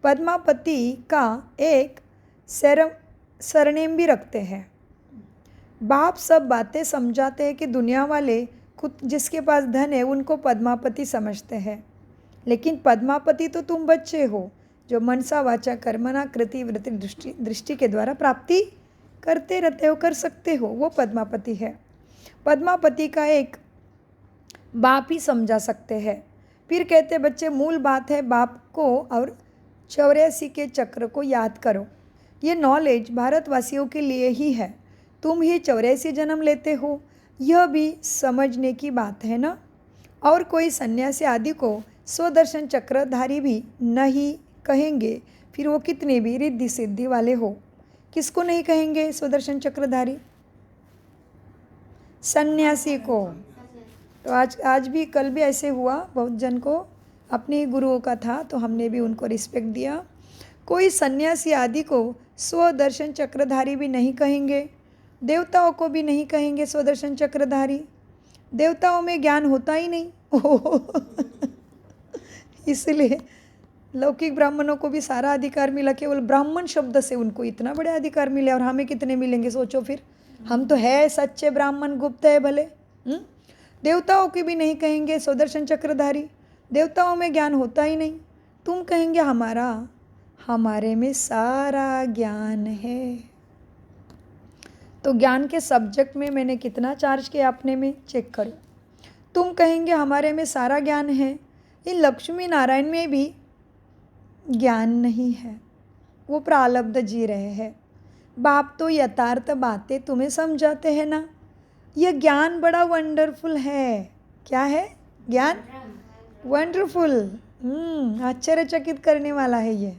पद्मापति का एक सरनेम भी रखते हैं। बाप सब बातें समझाते हैं कि दुनिया वाले खुद जिसके पास धन है उनको पद्मापति समझते हैं, लेकिन पद्मापति तो तुम बच्चे हो जो मनसा वाचा कर्मणा कृति वृत्ति दृष्टि के द्वारा प्राप्ति करते रहते हो, कर सकते हो, वो पद्मापति है। पद्मापति का एक बाप ही समझा सकते हैं। फिर कहते बच्चे मूल बात है बाप को और 84 के चक्र को याद करो। ये नॉलेज भारतवासियों के लिए ही है। तुम ही 84 जन्म लेते हो, यह भी समझने की बात है ना। और कोई सन्यासी आदि को स्वदर्शन चक्रधारी भी नहीं कहेंगे, फिर वो कितने भी रिद्धि सिद्धि वाले हो। किसको नहीं कहेंगे स्वदर्शन चक्रधारी? सन्यासी को। तो आज भी कल भी ऐसे हुआ, बहुत जन को अपने ही गुरुओं का था तो हमने भी उनको रिस्पेक्ट दिया। कोई सन्यासी आदि को स्वदर्शन चक्रधारी भी नहीं कहेंगे, देवताओं को भी नहीं कहेंगे स्वदर्शन चक्रधारी। देवताओं में ज्ञान होता ही नहीं इसलिए लौकिक ब्राह्मणों को भी सारा अधिकार मिला, केवल ब्राह्मण शब्द से उनको इतना बड़े अधिकार मिले, और हमें कितने मिलेंगे सोचो फिर। हम तो है सच्चे ब्राह्मण, गुप्त है भले। देवताओं की भी नहीं कहेंगे स्वदर्शन चक्रधारी, देवताओं में ज्ञान होता ही नहीं। तुम कहेंगे हमारा, हमारे में सारा ज्ञान है। तो ज्ञान के सब्जेक्ट में मैंने कितना चार्ज किया अपने में, चेक करो। तुम कहेंगे हमारे में सारा ज्ञान है, इन लक्ष्मी नारायण में भी ज्ञान नहीं है, वो प्रारब्ध जी रहे हैं। बाप तो यथार्थ बातें तुम्हें समझाते हैं ना। ये ज्ञान बड़ा वंडरफुल है। क्या है ज्ञान? वंडरफुल, आश्चर्यचकित करने वाला है ये।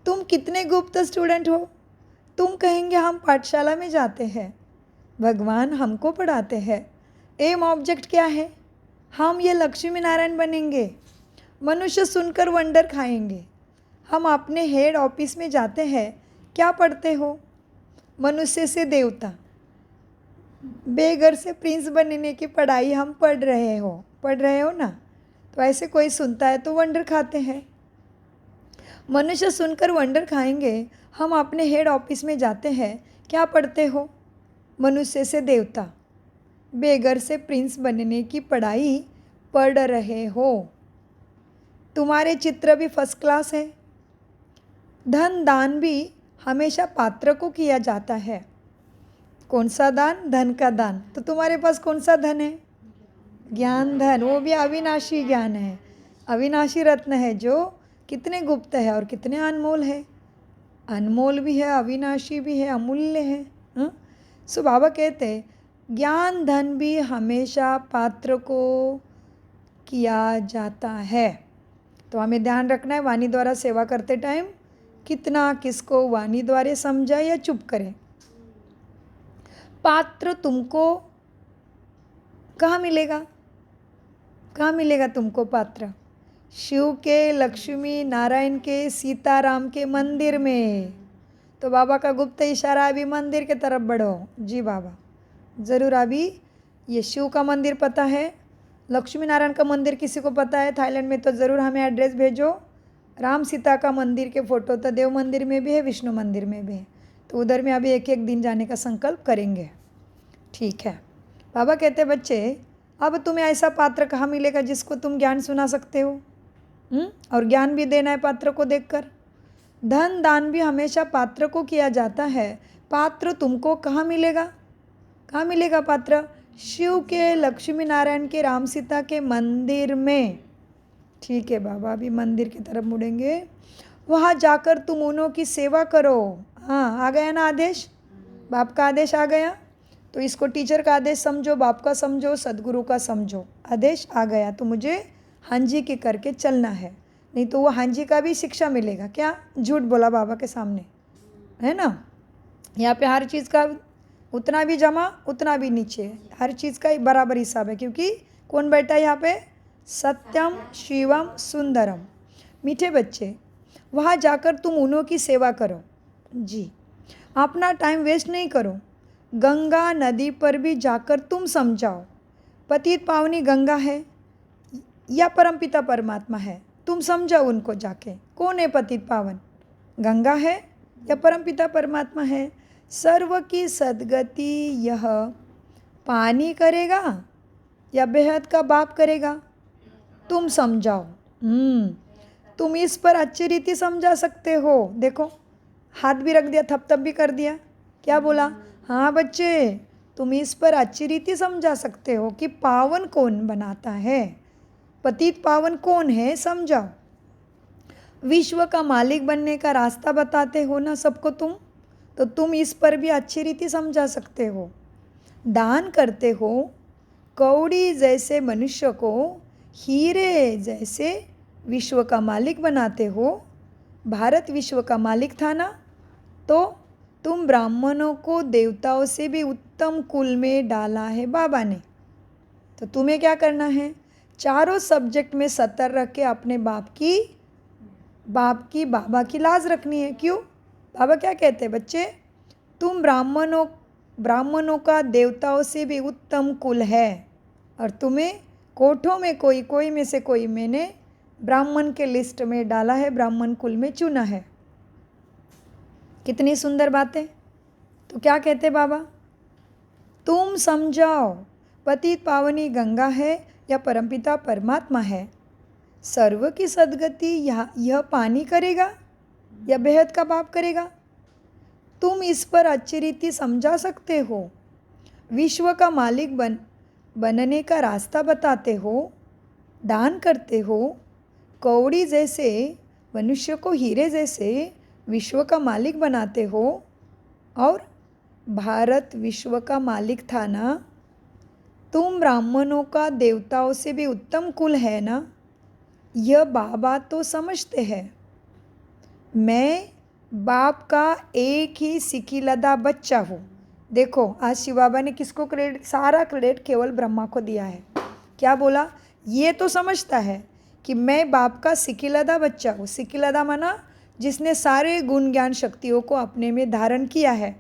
तुम कितने गुप्त स्टूडेंट हो। तुम कहेंगे हम पाठशाला में जाते हैं, भगवान हमको पढ़ाते हैं। एम ऑब्जेक्ट क्या है? हम ये लक्ष्मी नारायण बनेंगे। मनुष्य सुनकर वंडर खाएंगे। हम अपने हेड ऑफिस में जाते हैं, क्या पढ़ते हो? मनुष्य से देवता, बेघर से प्रिंस बनने की पढ़ाई हम पढ़ रहे हो ना। तो ऐसे कोई सुनता है तो वंडर खाते हैं। मनुष्य सुनकर वंडर खाएंगे। हम अपने हेड ऑफिस में जाते हैं, क्या पढ़ते हो? मनुष्य से देवता, बेघर से प्रिंस बनने की पढ़ाई पढ़ रहे हो। तुम्हारे चित्र भी फर्स्ट क्लास है। धन दान भी हमेशा पात्र को किया जाता है। कौन सा दान? धन का दान। तो तुम्हारे पास कौन सा धन है? ज्ञान धन, वो भी अविनाशी ज्ञान है, अविनाशी रत्न है, जो कितने गुप्त है और कितने अनमोल है। अनमोल भी है, अविनाशी भी है, अमूल्य है। सो बाबा कहते ज्ञान धन भी हमेशा पात्र को किया जाता है। तो हमें ध्यान रखना है वाणी द्वारा सेवा करते टाइम कितना किसको वाणी द्वारा समझा या चुप करे। पात्र तुमको कहाँ मिलेगा? कहाँ मिलेगा तुमको पात्र? शिव के, लक्ष्मी नारायण के, सीताराम के मंदिर में। तो बाबा का गुप्त इशारा, अभी मंदिर के तरफ बढ़ो। जी बाबा, ज़रूर। अभी ये शिव का मंदिर पता है, लक्ष्मी नारायण का मंदिर किसी को पता है थाईलैंड में तो ज़रूर हमें एड्रेस भेजो। राम सीता का मंदिर के फ़ोटो तो देव मंदिर में भी है, विष्णु मंदिर में भी है। तो उधर में अभी एक एक दिन जाने का संकल्प करेंगे। ठीक है। बाबा कहते बच्चे, अब तुम्हें ऐसा पात्र कहाँ मिलेगा जिसको तुम ज्ञान सुना सकते हो, और ज्ञान भी देना है पात्र को देखकर। धन दान भी हमेशा पात्र को किया जाता है। पात्र तुमको कहाँ मिलेगा? कहाँ मिलेगा पात्र? शिव के, लक्ष्मी नारायण के, राम सीता के मंदिर में। ठीक है बाबा, अभी मंदिर की तरफ मुड़ेंगे। वहाँ जाकर तुम उन्हों की सेवा करो। हाँ, आ गया ना आदेश? बाप का आदेश आ गया। तो इसको टीचर का आदेश समझो, बाप का समझो, सदगुरु का समझो। आदेश आ गया तो मुझे हाँ जी के करके चलना है, नहीं तो वो हाँ जी का भी शिक्षा मिलेगा। क्या झूठ बोला बाबा के सामने, है ना। यहाँ पे हर चीज़ का उतना भी जमा उतना भी नीचे, हर चीज़ का बराबर हिसाब है, क्योंकि कौन बैठा है यहाँ पे? सत्यम शिवम सुंदरम। मीठे बच्चे, वहाँ जाकर तुम उन्हों की सेवा करो। जी, अपना टाइम वेस्ट नहीं करो। गंगा नदी पर भी जाकर तुम समझाओ। पतित पावनी गंगा है या परमपिता परमात्मा है, तुम समझाओ उनको जाके। कौन है पतित पावन? गंगा है या परमपिता परमात्मा है? सर्व की सदगति यह पानी करेगा या बेहद का बाप करेगा? तुम समझाओ। तुम इस पर अच्छी रीति समझा सकते हो। देखो, हाथ भी रख दिया, थप भी कर दिया। क्या बोला? हाँ बच्चे, तुम इस पर अच्छी रीति समझा सकते हो कि पावन कौन बनाता है, पतित पावन कौन है, समझाओ। विश्व का मालिक बनने का रास्ता बताते हो ना सबको तुम, तो तुम इस पर भी अच्छी रीति समझा सकते हो। दान करते हो, कौड़ी जैसे मनुष्य को हीरे जैसे विश्व का मालिक बनाते हो। भारत विश्व का मालिक था ना, तो तुम ब्राह्मणों को देवताओं से भी उत्तम कुल में डाला है बाबा ने। तो तुम्हें क्या करना है? चारों सब्जेक्ट में 70 रख के अपने बाप की बाबा की लाज रखनी है। क्यों? बाबा क्या कहते हैं बच्चे? तुम ब्राह्मणों का देवताओं से भी उत्तम कुल है, और तुम्हें कोठों में कोई में से कोई मैंने ब्राह्मण के लिस्ट में डाला है, ब्राह्मण कुल में चुना है। कितनी सुंदर बातें। तो क्या कहते बाबा? तुम समझाओ, पतित पावनी गंगा है या परमपिता परमात्मा है। सर्व की सद्गति यह पानी करेगा या बेहद का बाप करेगा? तुम इस पर अच्छी रीति समझा सकते हो। विश्व का मालिक बनने का रास्ता बताते हो, दान करते हो, कौड़ी जैसे मनुष्य को हीरे जैसे विश्व का मालिक बनाते हो। और भारत विश्व का मालिक था ना। तुम ब्राह्मणों का देवताओं से भी उत्तम कुल है ना। यह बाबा तो समझते हैं। मैं बाप का एक ही सिकीलदा बच्चा हूँ। देखो आज शिव बाबा ने किसको क्रेडिट, सारा क्रेडिट केवल ब्रह्मा को दिया है। क्या बोला? ये तो समझता है कि मैं बाप का सिकीलदा बच्चा हूँ। सिकीलदा माना जिसने सारे गुण ज्ञान शक्तियों को अपने में धारण किया है।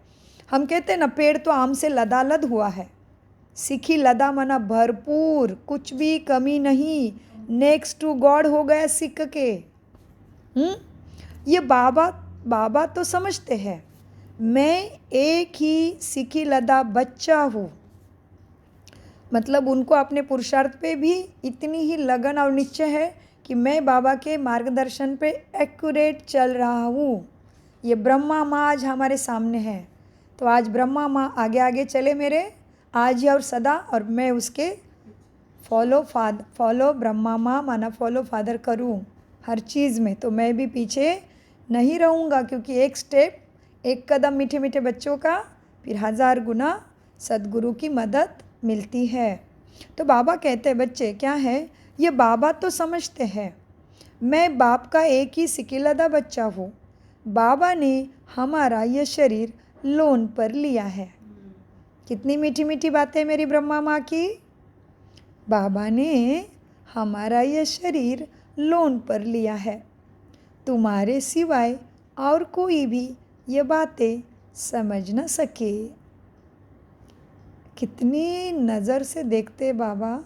हम कहते हैं ना, पेड़ तो आम से लदालद हुआ है। सिखी लदा माना भरपूर, कुछ भी कमी नहीं, नेक्स्ट टू गॉड हो गया सिख के। ये बाबा तो समझते हैं मैं एक ही सिखी लदा बच्चा हूँ। मतलब उनको अपने पुरुषार्थ पे भी इतनी ही लगन और निश्चय है कि मैं बाबा के मार्गदर्शन पे एक्यूरेट चल रहा हूँ। ये ब्रह्मा माँ आज हमारे सामने है, तो आज ब्रह्मा माँ आगे आगे चले मेरे, आज ही और सदा, और मैं उसके फॉलो ब्रह्मा माँ माना फॉलो फादर करूँ हर चीज़ में। तो मैं भी पीछे नहीं रहूँगा, क्योंकि एक स्टेप, एक कदम मीठे मीठे बच्चों का, फिर 1000 गुना सद्गुरु की मदद मिलती है। तो बाबा कहते हैं बच्चे क्या है, ये बाबा तो समझते हैं मैं बाप का एक ही सिकीलदा बच्चा हूँ। बाबा ने हमारा यह शरीर लोन पर लिया है। कितनी मीठी मीठी बातें मेरी ब्रह्मा माँ की। बाबा ने हमारा यह शरीर लोन पर लिया है। तुम्हारे सिवाय और कोई भी ये बातें समझ न सके। कितनी नज़र से देखते बाबा,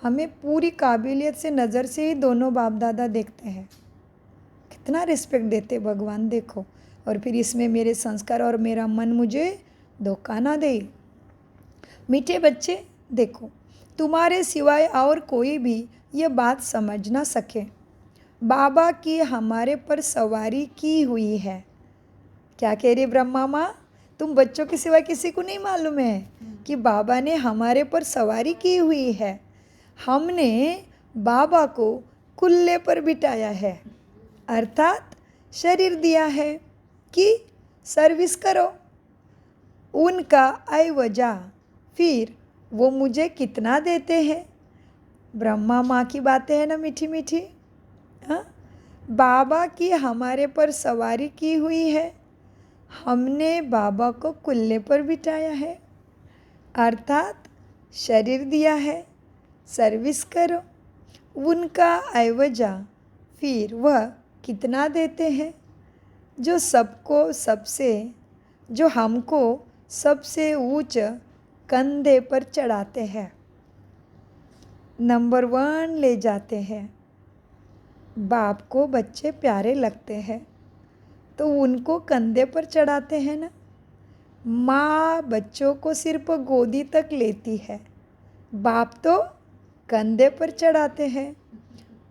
हमें पूरी काबिलियत से नज़र से ही दोनों बाप दादा देखते हैं। कितना रिस्पेक्ट देते भगवान, देखो। और फिर इसमें मेरे संस्कार और मेरा मन मुझे धोखा ना दे। मीठे बच्चे देखो, तुम्हारे सिवाय और कोई भी ये बात समझ ना सके। बाबा की हमारे पर सवारी की हुई है। क्या कह रही ब्रह्मा माँ? तुम बच्चों के सिवाय किसी को नहीं मालूम है कि बाबा ने हमारे पर सवारी की हुई है। हमने बाबा को कुल्ले पर बिठाया है, अर्थात शरीर दिया है कि सर्विस करो उनका ऐवजा। फिर वो मुझे कितना देते हैं? ब्रह्मा माँ की बातें हैं ना मीठी मीठी। हाँ, बाबा की हमारे पर सवारी की हुई है, हमने बाबा को कुल्ले पर बिठाया है, अर्थात शरीर दिया है, सर्विस करो उनका ऐवजा। फिर वह कितना देते हैं? जो सबको सबसे, जो हमको सबसे ऊंच कंधे पर चढ़ाते हैं, नंबर 1 ले जाते हैं। बाप को बच्चे प्यारे लगते हैं तो उनको कंधे पर चढ़ाते हैं ना। माँ बच्चों को सिर्फ गोदी तक लेती है, बाप तो कंधे पर चढ़ाते हैं।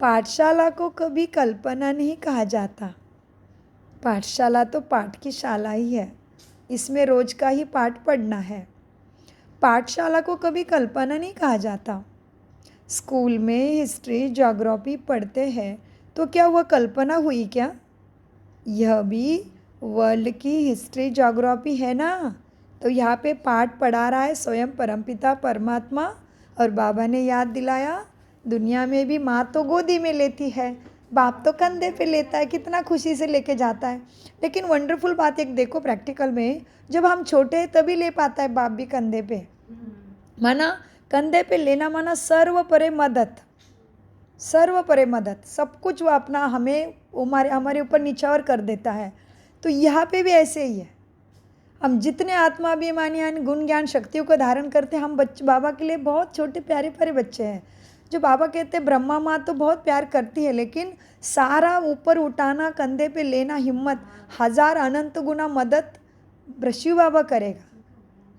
पाठशाला को कभी कल्पना नहीं कहा जाता। पाठशाला तो पाठ की शाला ही है, इसमें रोज का ही पाठ पढ़ना है। पाठशाला को कभी कल्पना नहीं कहा जाता। स्कूल में हिस्ट्री ज्योग्राफी पढ़ते हैं तो क्या वह कल्पना हुई क्या? यह भी वर्ल्ड की हिस्ट्री ज्योग्राफी है ना। तो यहाँ पे पाठ पढ़ा रहा है स्वयं परमपिता परमात्मा, और बाबा ने याद दिलाया दुनिया में भी माँ तो गोदी में लेती है, बाप तो कंधे पे लेता है, कितना खुशी से लेके जाता है। लेकिन वंडरफुल बात एक देखो प्रैक्टिकल में, जब हम छोटे हैं तभी ले पाता है बाप भी कंधे पे। माना कंधे पे लेना माना सर्वपरे मदद, सर्वपरे मदद, सब कुछ वो अपना हमें हमारे ऊपर निछावर कर देता है। तो यहाँ पे भी ऐसे ही है। हम जितने आत्माभिमानी यानी गुण ज्ञान शक्तियों को धारण करते हैं, हम बाबा के लिए बहुत छोटे प्यारे प्यारे बच्चे हैं। जो बाबा कहते हैं ब्रह्मा माँ तो बहुत प्यार करती है, लेकिन सारा ऊपर उठाना, कंधे पे लेना, हिम्मत 1000 अनंत गुना मदद शिव बाबा करेगा।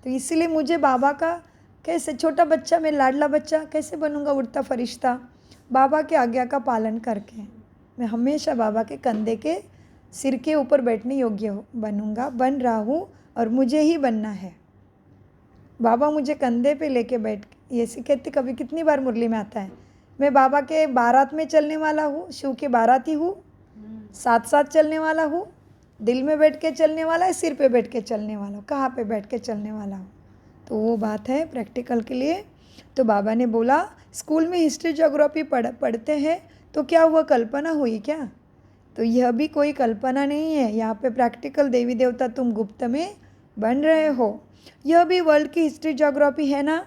तो इसलिए मुझे बाबा का कैसे, छोटा बच्चा मैं लाडला बच्चा कैसे बनूंगा उड़ता फरिश्ता। बाबा के आज्ञा का पालन करके मैं हमेशा बाबा के कंधे के सिर के ऊपर बैठने योग्य बनूंगा, बन रहा हूँ और मुझे ही बनना है। बाबा मुझे कंधे पे लेके बैठ, ये कहते कभी कितनी बार मुरली में आता है, मैं बाबा के बारात में चलने वाला हूँ, शिव के बाराती हूँ, साथ साथ चलने वाला हूँ, दिल में बैठ के चलने वाला है, सिर पे बैठ के चलने वाला हूँ, कहाँ पे बैठ के चलने वाला हूँ। तो वो बात है प्रैक्टिकल के लिए। तो बाबा ने बोला स्कूल में हिस्ट्री ज्योग्राफी पढ़ते हैं तो क्या हुआ, कल्पना हुई क्या? तो यह भी कोई कल्पना नहीं है, यहाँ पे प्रैक्टिकल देवी देवता तुम गुप्त में बन रहे हो। यह भी वर्ल्ड की हिस्ट्री ज्योग्राफी है ना।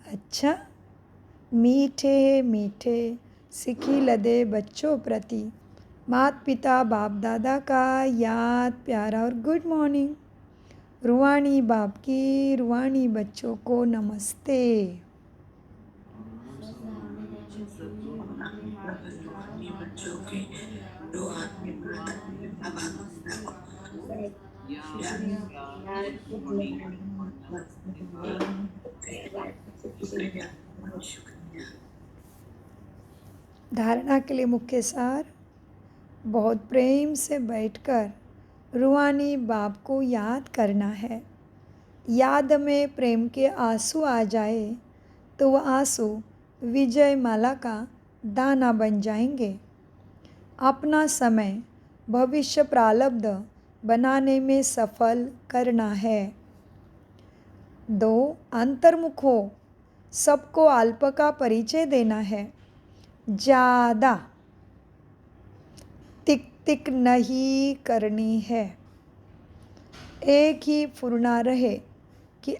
अच्छा, मीठे मीठे सिखी लदे बच्चों प्रति माता पिता बाप दादा का याद प्यारा और गुड मॉर्निंग। रुवानी बाप की रुवानी बच्चों को नमस्ते। धारणा के लिए मुख्य सार, बहुत प्रेम से बैठकर रूहानी बाप को याद करना है। याद में प्रेम के आंसू आ जाए तो वह आंसू विजय माला का दाना बन जाएंगे। अपना समय भविष्य प्रारब्ध बनाने में सफल करना है। 2, अंतर्मुख हो, सबको अल्प का परिचय देना है। ज़्यादा तिक तिक नहीं करनी है। एक ही फुरना रहे कि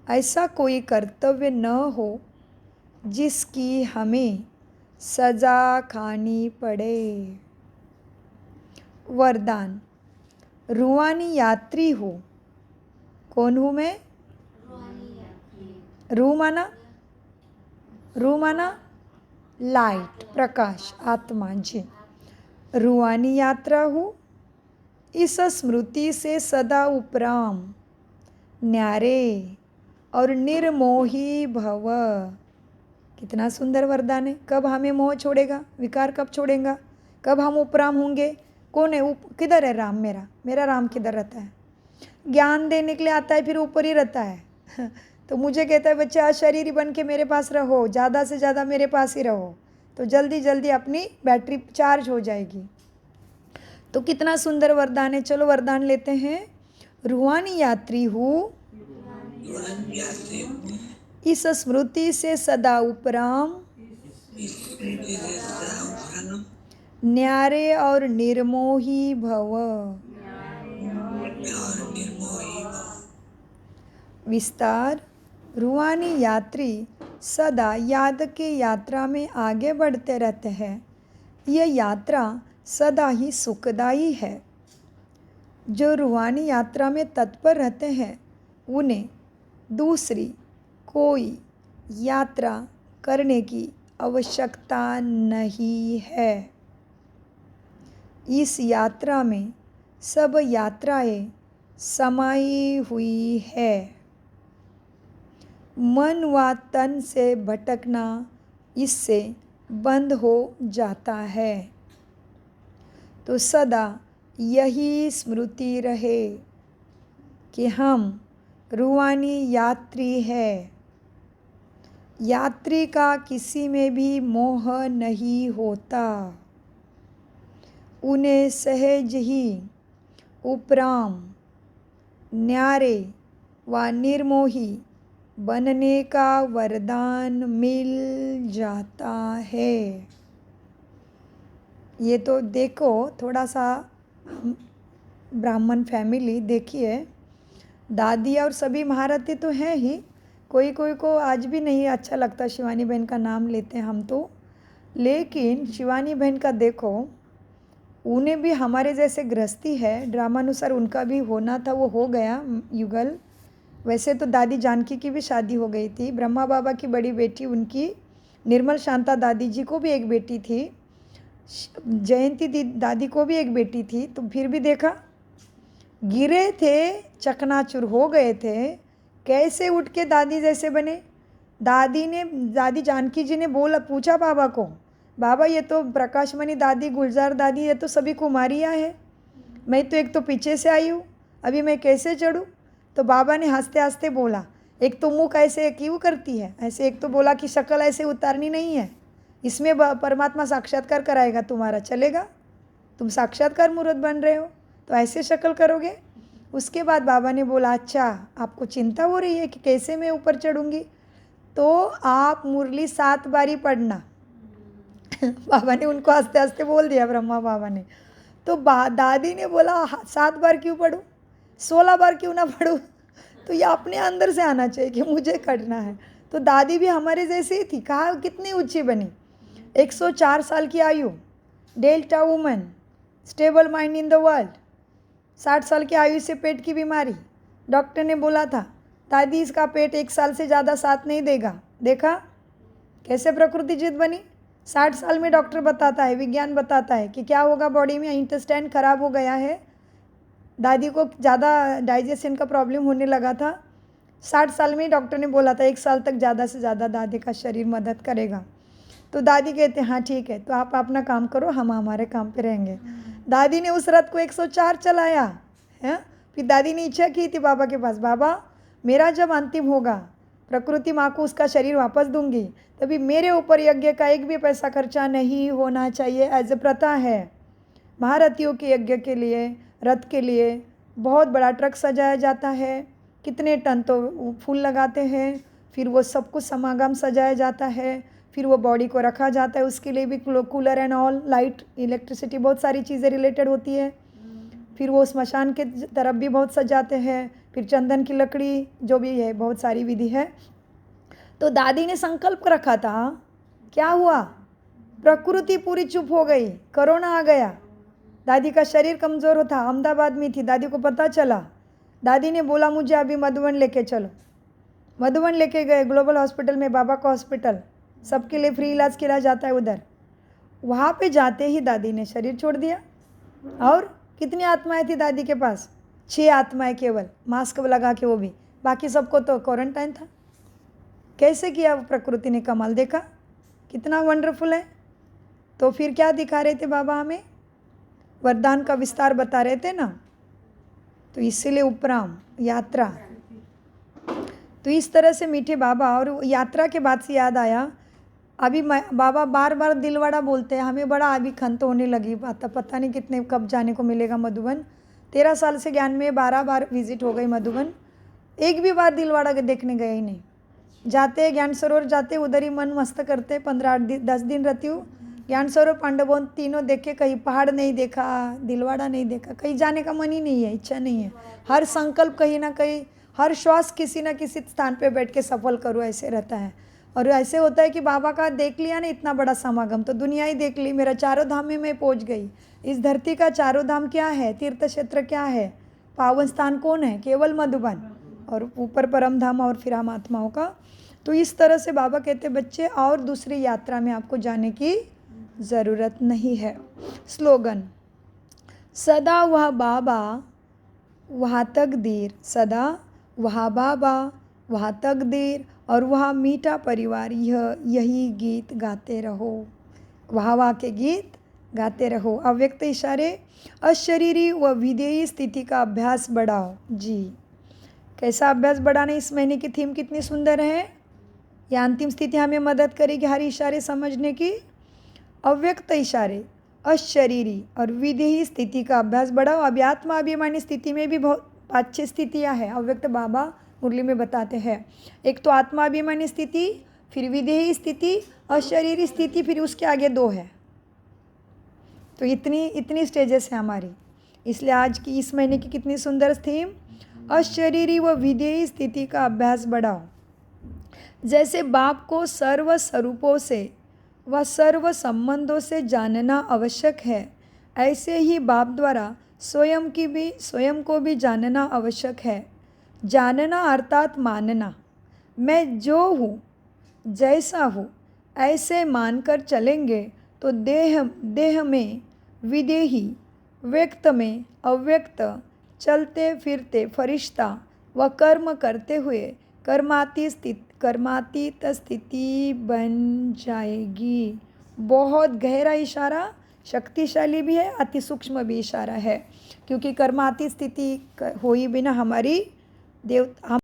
ऐसा कोई कर्तव्य न हो जिसकी हमें सजा खानी पड़े। वरदान, रूहानी यात्री हो। कौन हूँ मैं? रू माना लाइट, प्रकाश, आत्मा जी। रूहानी यात्रा हूँ, इस स्मृति से सदा उपराम न्यारे और निर्मोही भव। कितना सुंदर वरदान है। कब हमें मोह छोड़ेगा, विकार कब छोड़ेगा, कब हम उपराम होंगे? कौन है किधर है राम? मेरा राम किधर रहता है? ज्ञान देने के लिए आता है, फिर ऊपर ही रहता है। तो मुझे कहता है बच्चा शरीर बन के मेरे पास रहो, ज़्यादा से ज़्यादा मेरे पास ही रहो, तो जल्दी जल्दी अपनी बैटरी चार्ज हो जाएगी। तो कितना सुंदर वरदान है। चलो वरदान लेते हैं। रूहानी यात्री हूँ, इस स्मृति से सदा उपराम न्यारे और निर्मोही भव। विस्तार, रूहानी यात्री सदा याद की यात्रा में आगे बढ़ते रहते हैं। यह यात्रा सदा ही सुखदायी है। जो रूहानी यात्रा में तत्पर रहते हैं उन्हें दूसरी कोई यात्रा करने की आवश्यकता नहीं है। इस यात्रा में सब यात्राएं समाई हुई है। मन व तन से भटकना इससे बंद हो जाता है। तो सदा यही स्मृति रहे कि हम रूहानी यात्री है। यात्री का किसी में भी मोह नहीं होता। उन्हें सहज ही उपराम न्यारे व निर्मोही बनने का वरदान मिल जाता है। ये तो देखो, थोड़ा सा ब्राह्मण फैमिली देखिए, दादी और सभी महारथी तो हैं ही, कोई कोई को आज भी नहीं अच्छा लगता शिवानी बहन का नाम लेते हैं हम तो, लेकिन शिवानी बहन का देखो, उन्हें भी हमारे जैसे गृहस्थी है, ड्रामानुसार उनका भी होना था, वो हो गया युगल। वैसे तो दादी जानकी की भी शादी हो गई थी, ब्रह्मा बाबा की बड़ी बेटी उनकी निर्मल शांता दादी जी को भी एक बेटी थी, जयंती दादी को भी एक बेटी थी। तो फिर भी देखा, गिरे थे, चकनाचूर हो गए थे, कैसे उठ के दादी जैसे बने? दादी जानकी जी ने पूछा बाबा को, बाबा ये तो प्रकाशमणि दादी, गुलजार दादी, ये तो सभी कुमारियाँ हैं, मैं तो एक तो पीछे से आई हूँ, अभी मैं कैसे चढ़ूँ? तो बाबा ने हंसते हंसते बोला, एक तो मुँह ऐसे क्यों करती है ऐसे, एक तो बोला कि शक्ल ऐसे उतारनी नहीं है, इसमें परमात्मा साक्षात्कार कराएगा तुम्हारा, चलेगा? तुम साक्षात्कार मूर्त बन रहे हो तो ऐसे शक्ल करोगे? उसके बाद बाबा ने बोला, अच्छा आपको चिंता हो रही है कि कैसे मैं ऊपर चढ़ूँगी, तो आप मुरली 7 बारी पढ़ना। बाबा ने उनको हंसते हंसते बोल दिया, ब्रह्मा बाबा ने। तो दादी ने बोला 7 बार क्यों पढ़ूँ, 16 बार क्यों ना पढ़ूँ? तो ये अपने अंदर से आना चाहिए कि मुझे करना है। तो दादी भी हमारे जैसे ही थी, कहा कितनी ऊंची बनी, 104 साल की आयु, delta woman, stable mind in the world, 60 साल की आयु से पेट की बीमारी। डॉक्टर ने बोला था दादी इसका पेट 1 साल से ज़्यादा साथ नहीं देगा, देखा कैसे प्रकृति जित बनी। 60 साल में डॉक्टर बताता है, विज्ञान बताता है कि क्या होगा बॉडी में, इंटेस्टाइन खराब हो गया है, दादी को ज़्यादा डाइजेशन का प्रॉब्लम होने लगा था। 60 साल में ही डॉक्टर ने बोला था 1 साल तक ज़्यादा से ज़्यादा दादी का शरीर मदद करेगा। तो दादी कहते हाँ ठीक है, तो आप अपना काम करो, हम हमारे काम पे रहेंगे। दादी ने उस रथ को 104 चलाया है। फिर दादी ने इच्छा की थी बाबा के पास, बाबा मेरा जब अंतिम होगा, प्रकृति माँ को उसका शरीर वापस दूंगी, तभी मेरे ऊपर यज्ञ का एक भी पैसा खर्चा नहीं होना चाहिए, एज ए प्रथा है। महारथियों के यज्ञ के लिए, रथ के लिए बहुत बड़ा ट्रक सजाया जाता है, कितने टन तो फूल लगाते हैं, फिर वो सब कुछ समागम सजाया जाता है, फिर वो बॉडी को रखा जाता है, उसके लिए भी cooler and all, light, electricity, बहुत सारी चीज़ें रिलेटेड होती है। फिर वो स्मशान के तरफ भी बहुत सजाते हैं, फिर चंदन की लकड़ी, जो भी है बहुत सारी विधि है। तो दादी ने संकल्प रखा था, क्या हुआ, प्रकृति पूरी चुप हो गई, कोरोना आ गया, दादी का शरीर कमज़ोर था, अहमदाबाद में थी, दादी को पता चला। दादी ने बोला मुझे अभी मधुबन लेके चलो। मधुबन लेके गए, ग्लोबल हॉस्पिटल में, बाबा का हॉस्पिटल, सबके लिए फ्री इलाज किया जाता है उधर। वहाँ पे जाते ही दादी ने शरीर छोड़ दिया। और कितनी आत्माएं थी दादी के पास? 6 आत्माएं केवल, मास्क लगा के, वो भी, बाकी सबको तो क्वारंटाइन था। कैसे किया प्रकृति ने कमाल, देखा कितना वंडरफुल है। तो फिर क्या दिखा रहे थे बाबा हमें? वरदान का विस्तार बता रहे थे ना, तो इसीलिए उपराम यात्रा। तो इस तरह से मीठे बाबा, और यात्रा के बाद से याद आया, अभी बाबा बार बार दिलवाड़ा बोलते हैं, हमें बड़ा अभी खंत होने लगी बात, पता नहीं कितने कब जाने को मिलेगा मधुबन। 13 साल से ज्ञान में 12 बार विजिट हो गई मधुबन, एक भी बार दिलवाड़ा देखने गए ही नहीं। जाते ज्ञान सरोवर जाते, उधर ही मन मस्त करते, 15-10 दिन रहती हूँ, ज्ञान सरोवर, पांडवों तीनों देखे, कहीं पहाड़ नहीं देखा, दिलवाड़ा नहीं देखा, कहीं जाने का मन ही नहीं है, इच्छा नहीं है। हर संकल्प कहीं ना कहीं, हर श्वास किसी न किसी स्थान पे बैठ के सफल करूँ, ऐसे रहता है। और ऐसे होता है कि बाबा का देख लिया ना इतना बड़ा समागम, तो दुनिया ही देख ली, मेरा चारों धाम में मैं पहुँच गई। इस धरती का चारों धाम क्या है, तीर्थ क्षेत्र क्या है, पावन स्थान कौन है? केवल मधुबन, और ऊपर परम धाम, और फिर हम आत्माओं का। तो इस तरह से बाबा कहते बच्चे, और दूसरी यात्रा में आपको जाने की ज़रूरत नहीं है। स्लोगन, सदा वह बाबा वह तकदीर, सदा वह बाबा वह तकदीर, और वह मीठा परिवार, यही गीत गाते रहो, वाह के गीत गाते रहो। अव्यक्त इशारे, अशरीरी व विधेयी स्थिति का अभ्यास बढ़ाओ। जी, कैसा अभ्यास बढ़ाना? इस महीने की थीम कितनी सुंदर है। यह अंतिम स्थिति हमें मदद करेगी हर इशारे समझने की। अव्यक्त इशारे, अशरीरी और विधेयी स्थिति का अभ्यास बढ़ाओ। अभी आत्मा अभिमानी स्थिति में भी बहुत 5-6 स्थितियाँ हैं, अव्यक्त बाबा मुरली में बताते हैं। एक तो आत्मा अभिमानी स्थिति, फिर विधेयी स्थिति, अशरीरी स्थिति, फिर उसके आगे 2 है। तो इतनी स्टेजेस हैं हमारी। इसलिए आज की इस महीने की कितनी सुंदर थीम, अशरीरी व विधेयी स्थिति का अभ्यास बढ़ाओ। जैसे बाप को सर्व स्वरूपों से व सर्व संबंधों से जानना आवश्यक है, ऐसे ही बाप द्वारा स्वयं को भी जानना आवश्यक है। जानना अर्थात मानना। मैं जो हूँ, जैसा हूँ, ऐसे मानकर चलेंगे तो देह में विदेही, व्यक्त में अव्यक्त, चलते फिरते फरिश्ता व कर्म करते हुए कर्मातीत स्थिति बन जाएगी। बहुत गहरा इशारा, शक्तिशाली भी है, अति सूक्ष्म भी इशारा है, क्योंकि कर्मातीत स्थिति हुई बिना हमारी हम